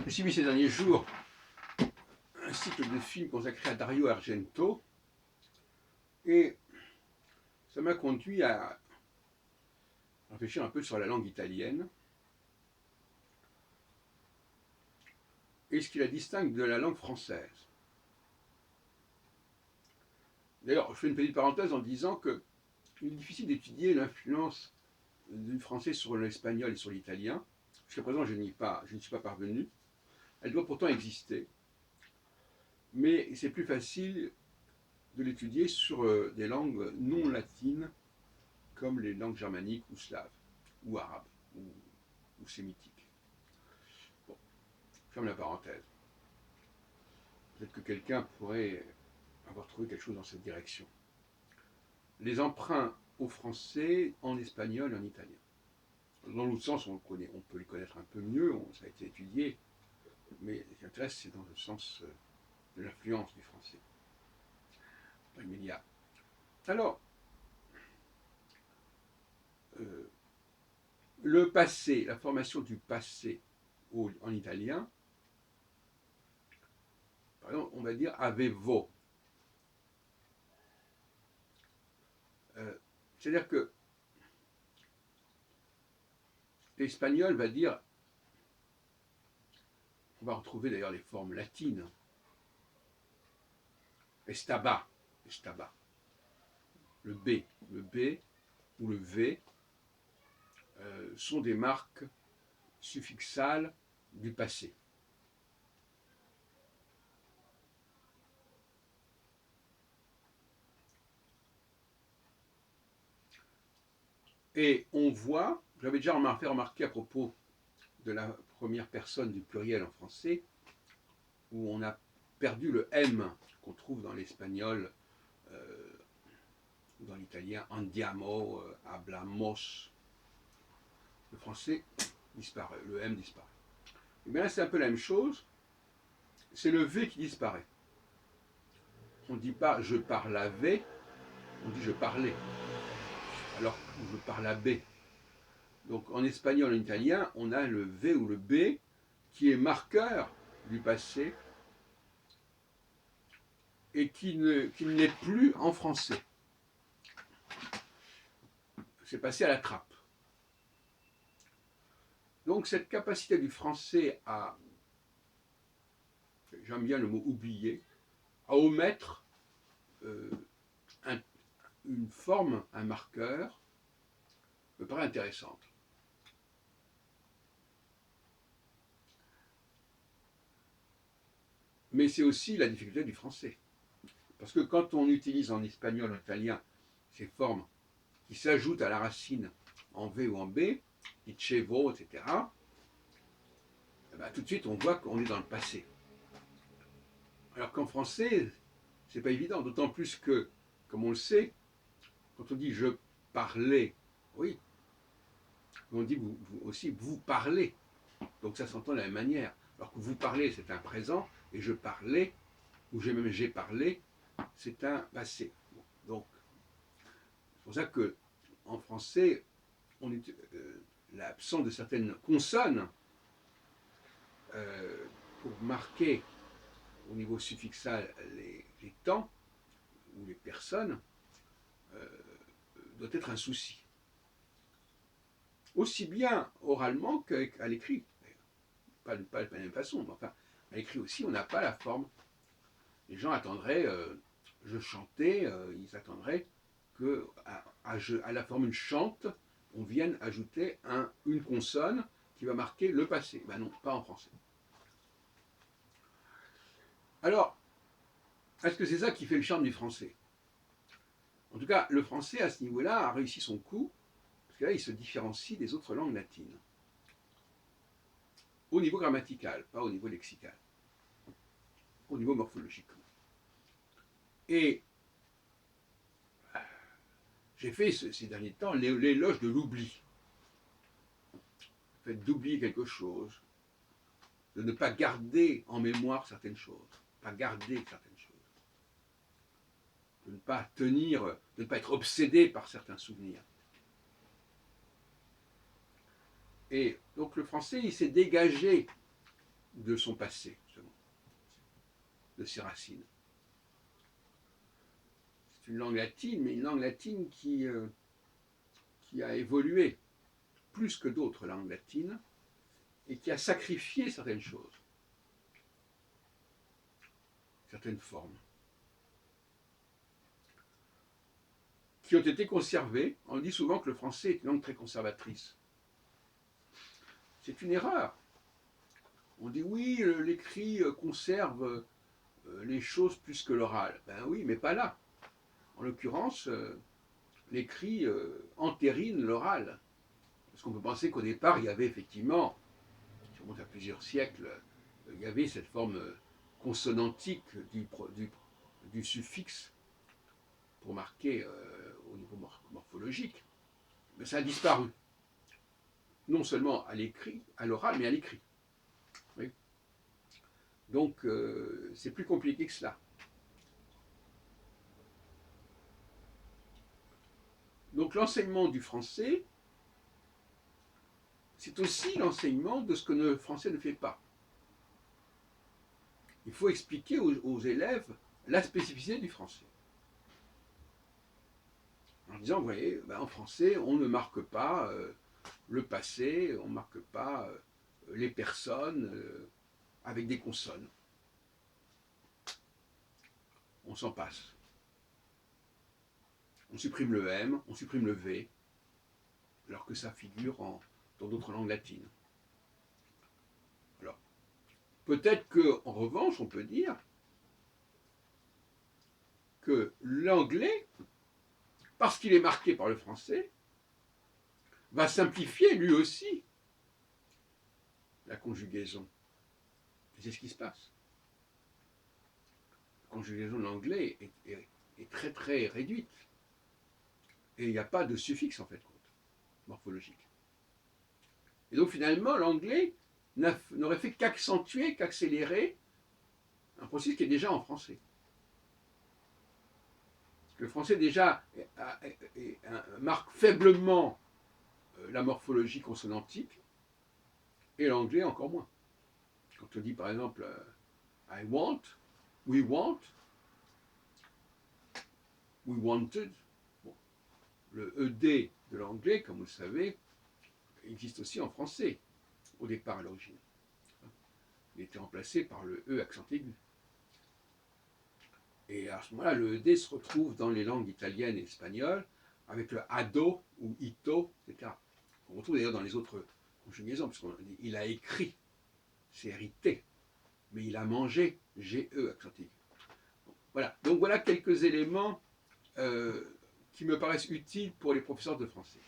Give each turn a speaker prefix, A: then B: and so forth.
A: J'ai suivi ces derniers jours un cycle de films consacré à Dario Argento et ça m'a conduit à réfléchir un peu sur la langue italienne et ce qui la distingue de la langue française. D'ailleurs, je fais une petite parenthèse en disant qu'il est difficile d'étudier l'influence du français sur l'espagnol et sur l'italien. Jusqu'à présent, je n'y suis pas parvenu. Elle doit pourtant exister, mais c'est plus facile de l'étudier sur des langues non latines comme les langues germaniques ou slaves, ou arabes, ou sémitiques. Bon, je ferme la parenthèse. Peut-être que quelqu'un pourrait avoir trouvé quelque chose dans cette direction. Les emprunts au français, en espagnol et en italien. Dans l'autre sens, on peut les connaître un peu mieux, ça a été étudié, mais ce qui intéresse, c'est dans le sens de l'influence du français, dans l'immédiat. Alors, le passé, la formation du passé en italien, par exemple, on va dire avevo. C'est-à-dire que l'espagnol va dire, on va retrouver d'ailleurs les formes latines, estaba, estaba, le B ou le V sont des marques suffixales du passé. Et on voit, j'avais déjà fait remarquer à propos de la première personne du pluriel en français, où on a perdu le M qu'on trouve dans l'espagnol, dans l'italien andiamo, hablamos. Le français disparaît, le M disparaît. Et bien là, c'est un peu la même chose, c'est le V qui disparaît. On ne dit pas je parlavais, on dit je parlais, alors je parlais. Donc en espagnol et en italien, on a le V ou le B qui est marqueur du passé et qui n'est plus en français. C'est passé à la trappe. Donc cette capacité du français à, j'aime bien le mot oublier, à omettre une forme, un marqueur, me paraît intéressante. Mais c'est aussi la difficulté du français. Parce que quand on utilise en espagnol, en italien, ces formes qui s'ajoutent à la racine en V ou en B, dicevo, etc., ben, tout de suite on voit qu'on est dans le passé. Alors qu'en français, c'est pas évident, d'autant plus que, comme on le sait, quand on dit je parlais, oui, on dit vous aussi vous parlez, donc ça s'entend de la même manière. Alors que vous parlez, c'est un présent, et je parlais, ou j'ai parlé, c'est un passé. Donc, c'est pour ça que en français, l'absence de certaines consonnes pour marquer au niveau suffixal les temps ou les personnes doit être un souci. Aussi bien oralement qu'à l'écrit. Pas de la même façon, mais enfin, à l'écrit aussi, on n'a pas la forme. Les gens attendraient, je chantais, ils attendraient que à la formule chante, on vienne ajouter une consonne qui va marquer le passé. Ben non, pas en français. Alors, est-ce que c'est ça qui fait le charme du français? En tout cas, le français, à ce niveau-là, a réussi son coup, parce que là, il se différencie des autres langues latines. Au niveau grammatical, pas au niveau lexical. Au niveau morphologique. Et j'ai fait ces derniers temps l'éloge de l'oubli. Le fait d'oublier quelque chose, de ne pas garder en mémoire certaines choses, pas garder certaines choses, de ne pas tenir, de ne pas être obsédé par certains souvenirs. Et donc le français, il s'est dégagé de son passé, justement, de ses racines. C'est une langue latine, mais une langue latine qui a évolué plus que d'autres langues latines et qui a sacrifié certaines choses, certaines formes, qui ont été conservées. On dit souvent que le français est une langue très conservatrice. C'est une erreur. On dit oui, l'écrit conserve les choses plus que l'oral. Ben oui, mais pas là. En l'occurrence, l'écrit entérine l'oral. Parce qu'on peut penser qu'au départ, il y avait effectivement, si on remonte à plusieurs siècles, il y avait cette forme consonantique du suffixe pour marquer au niveau morphologique. Mais ça a disparu. Non seulement à l'écrit, à l'oral, mais à l'écrit. Oui. Donc, c'est plus compliqué que cela. Donc, l'enseignement du français, c'est aussi l'enseignement de ce que le français ne fait pas. Il faut expliquer aux élèves la spécificité du français. En disant, vous voyez, ben en français, on ne marque pas le passé, on ne marque pas les personnes avec des consonnes. On s'en passe. On supprime le M, on supprime le V, alors que ça figure dans d'autres langues latines. Alors, peut-être qu'en revanche, on peut dire que l'anglais, parce qu'il est marqué par le français, va simplifier lui aussi la conjugaison. Et c'est ce qui se passe. La conjugaison de l'anglais est très très réduite. Et il n'y a pas de suffixe en fait, morphologique. Et donc finalement, l'anglais n'aurait fait qu'accentuer, qu'accélérer un processus qui est déjà en français. Le français déjà marque faiblement la morphologie consonantique, et l'anglais encore moins. Quand on dit par exemple I want, we want, we wanted, bon, le ED de l'anglais, comme vous le savez, existe aussi en français, au départ à l'origine. Il était remplacé par le E accent aigu. Et à ce moment-là, le ED se retrouve dans les langues italiennes et espagnoles avec le ado ou ito, etc. On retrouve d'ailleurs dans les autres conjugaisons, parce qu'il a écrit, c'est hérité, mais il a mangé, GE accent aigu. Bon, voilà, donc voilà quelques éléments qui me paraissent utiles pour les professeurs de français.